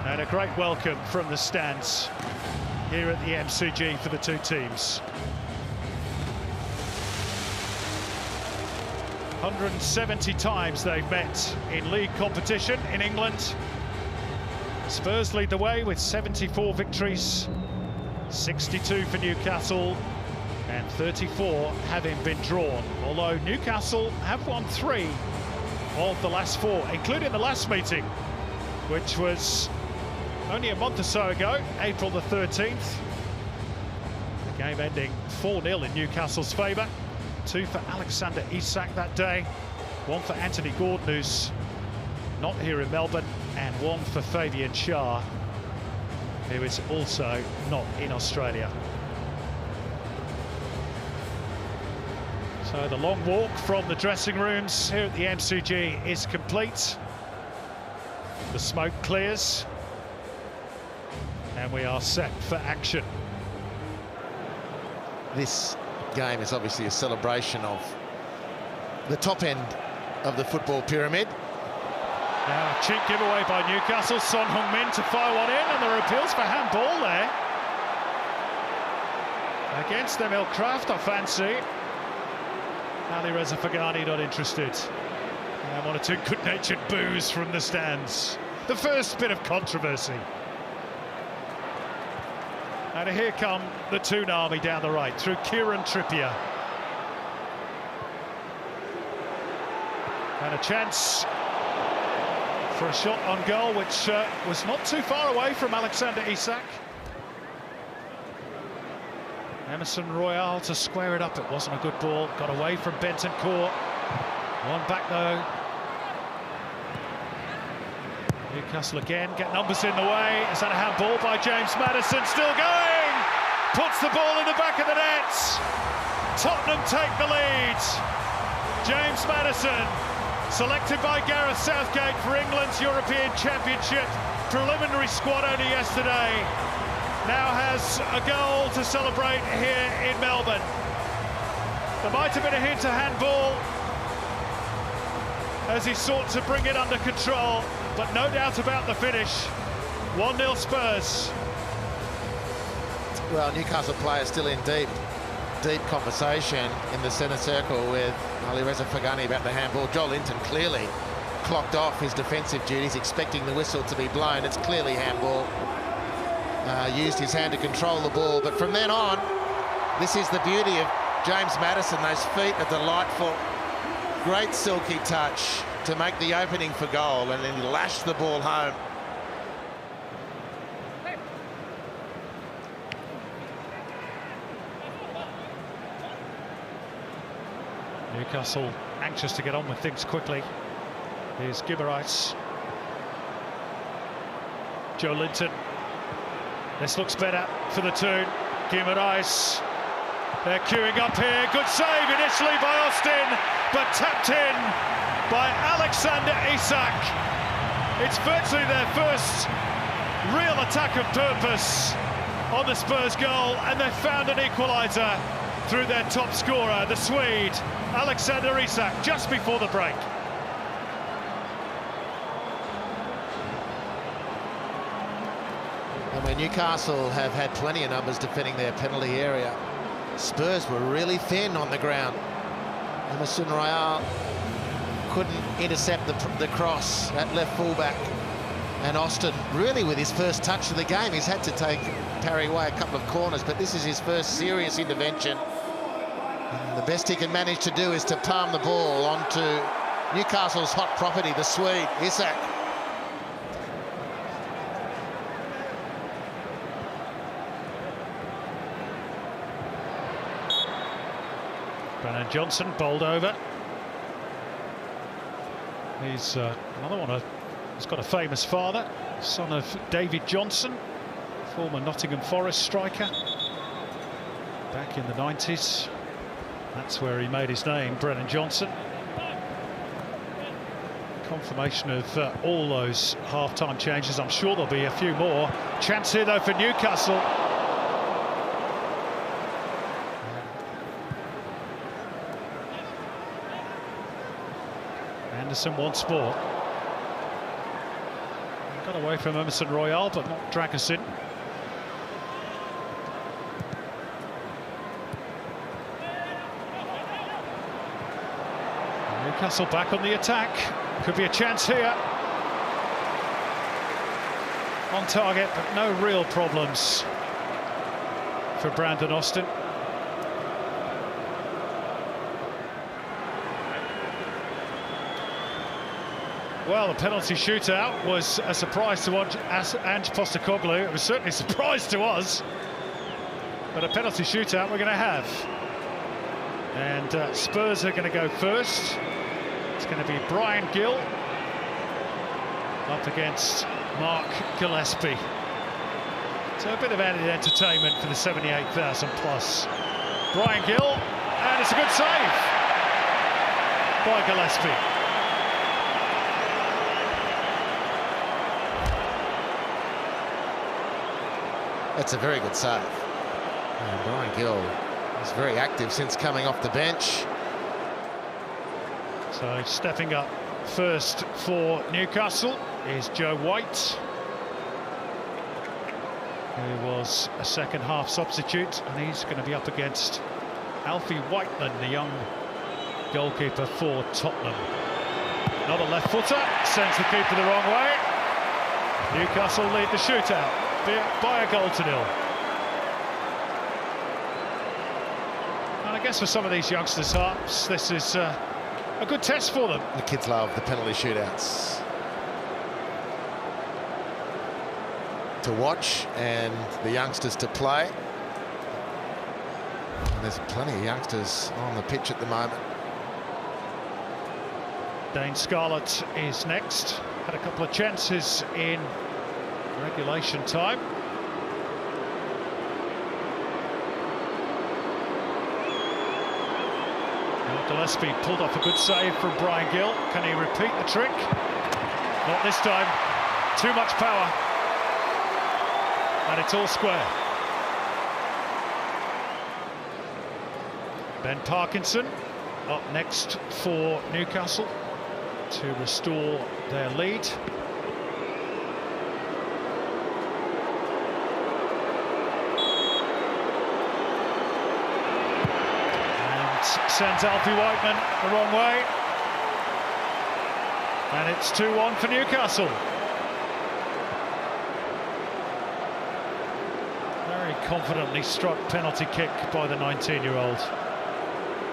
And a great welcome from the stands here at the MCG for the two teams. 170 times they've met in league competition in England. Spurs lead the way with 74 victories, 62 for Newcastle, and 34 having been drawn. Although Newcastle have won 3 of the last 4, including the last meeting, which was only a month or so ago, April the 13th. The game ending 4-0 in Newcastle's favour. 2 for Alex Isak that day, 1 for Anthony Gordon, who's not here in Melbourne, and 1 for Fabian Schär, who is also not in Australia. So the long walk from the dressing rooms here at the MCG is complete. The smoke clears, and we are set for action. This game is obviously a celebration of the top end of the football pyramid. Now, a cheap giveaway by Newcastle. Son Heung-min to fire one in, and there are appeals for handball there. Against Emil Kraft, I fancy. Ali Reza Fagani not interested. And 1 or 2 good-natured boos from the stands. The first bit of controversy. And here come the Toonami down the right, through Kieran Trippier. And a chance for a shot on goal, which was not too far away from Alex Isak. Emerson Royal to square it up. It wasn't a good ball. Got away from Bentancur. One back though. Newcastle again get numbers in the way. Is that a handball by James Maddison? Still going. Puts the ball in the back of the net. Tottenham take the lead. James Maddison, selected by Gareth Southgate for England's European Championship preliminary squad only yesterday, now has a goal to celebrate here in Melbourne. There might have been a hint to handball as he sought to bring it under control, but no doubt about the finish. 1-0 Spurs. Well, Newcastle players still in deep conversation in the centre circle with Ali Reza Fagani about the handball. Joel Linton clearly clocked off his defensive duties, expecting the whistle to be blown. It's clearly handball. Used his hand to control the ball, but from then on, this is the beauty of James Maddison. Those feet are delightful. Great silky touch to make the opening for goal, and then he lashed the ball home. Newcastle anxious to get on with things quickly. Here's Guimaraes. Joe Linton. This looks better for the Toon. Guimaraes. They're queuing up here. Good save initially by Austin, but tapped in by Alexander Isak. It's virtually their first real attack of purpose on the Spurs goal, and they've found an equaliser through their top scorer, the Swede, Alexander Isak, just before the break. And when Newcastle have had plenty of numbers defending their penalty area, Spurs were really thin on the ground. Emerson Royal couldn't intercept the cross at left fullback. And Austin, really with his first touch of the game, he's had to parry away a couple of corners, but this is his first serious intervention. And the best he can manage to do is to palm the ball onto Newcastle's hot property, the Swede, Isak. Brennan Johnson bowled over. He's another one. He's got a famous father, son of David Johnson, former Nottingham Forest striker. Back in the 90s, that's where he made his name, Brennan Johnson. Confirmation of all those half-time changes. I'm sure there'll be a few more. Chance here though for Newcastle. Anderson once more. Got away from Emerson Royale, but not drag us in. Newcastle back on the attack. Could be a chance here. On target, but no real problems for Brandon Austin. Well, the penalty shootout was a surprise to Ange Postecoglou. It was certainly a surprise to us. But a penalty shootout we're going to have. And Spurs are going to go first. It's going to be Brian Gill up against Mark Gillespie. So a bit of added entertainment for the 78,000 plus. Brian Gill, and it's a good save by Gillespie. That's a very good save. And Brian Gill is very active since coming off the bench. So stepping up first for Newcastle is Joe White, who was a second half substitute, and he's going to be up against Alfie Whiteman, the young goalkeeper for Tottenham. Another left footer, sends the keeper the wrong way. Newcastle lead the shootout by a goal to nil. And I guess for some of these youngsters' hearts, this is a good test for them. The kids love the penalty shootouts to watch, and the youngsters to play. And there's plenty of youngsters on the pitch at the moment. Dane Scarlett is next. Had a couple of chances in regulation time. Gillespie pulled off a good save from Brian Gill. Can he repeat the trick? Not this time. Too much power. And it's all square. Ben Parkinson up next for Newcastle to restore their lead. Sends Alfie Whiteman the wrong way. And it's 2-1 for Newcastle. Very confidently struck penalty kick by the 19-year-old.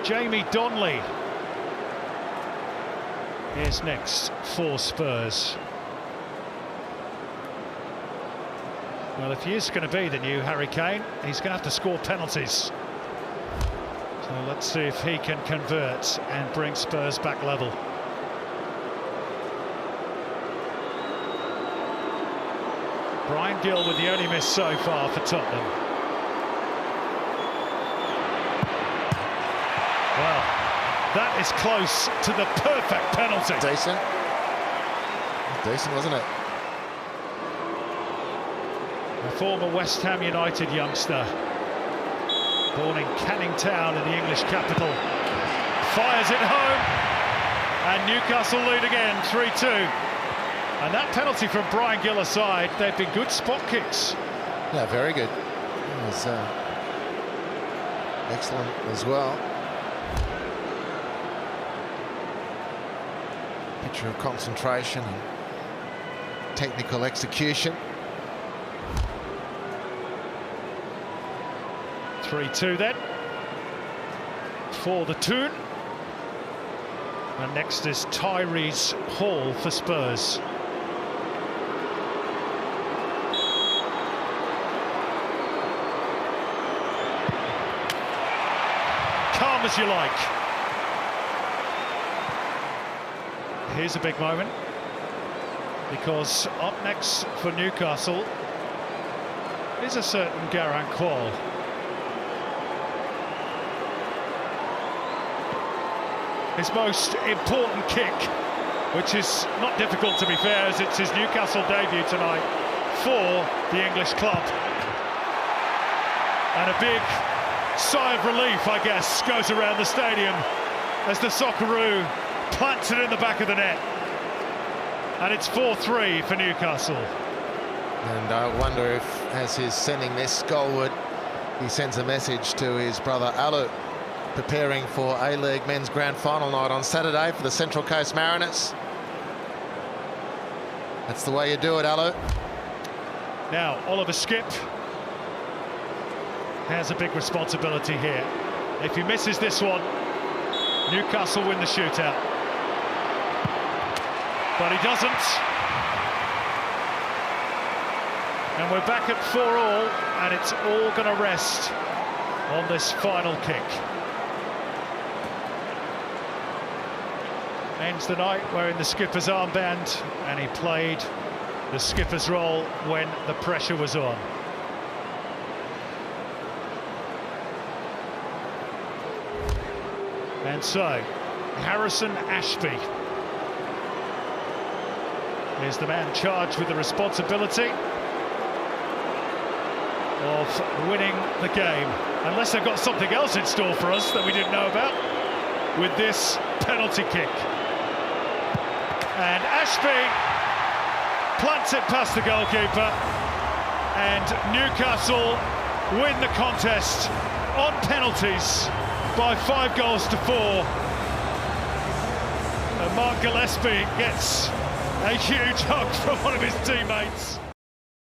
Jamie Donnelly is next for Spurs. Well, if he is going to be the new Harry Kane, he's going to have to score penalties. So let's see if he can convert and bring Spurs back level. Brian Gill with the only miss so far for Tottenham. Well, that is close to the perfect penalty. Decent. Decent, wasn't it? A former West Ham United youngster, born in Canning Town in the English capital, fires it home, and Newcastle lead again, 3-2. And that penalty from Brian Gill aside, they've been good spot kicks. Yeah, very good. It was excellent as well. Picture of concentration and technical execution. 3-2 then for the Toon. And next is Tyrese Hall for Spurs. Calm as you like. Here's a big moment, because up next for Newcastle is a certain Garant Qual. His most important kick, which is not difficult to be fair, as it's his Newcastle debut tonight for the English club. And a big sigh of relief, I guess, goes around the stadium as the Socceroo plants it in the back of the net. And it's 4-3 for Newcastle. And I wonder if, as he's sending this goalward, he sends a message to his brother Alu, preparing for A-League Men's Grand Final night on Saturday for the Central Coast Mariners. That's the way you do it, Alu. Now, Oliver Skipp has a big responsibility here. If he misses this one, Newcastle win the shootout. But he doesn't. And we're back at 4-4, and it's all going to rest on this final kick. Ends the night wearing the skipper's armband, and he played the skipper's role when the pressure was on. And so, Harrison Ashby is the man charged with the responsibility of winning the game, unless they've got something else in store for us that we didn't know about with this penalty kick. And Ashby plants it past the goalkeeper, and Newcastle win the contest on penalties by 5-4. And Mark Gillespie gets a huge hug from one of his teammates.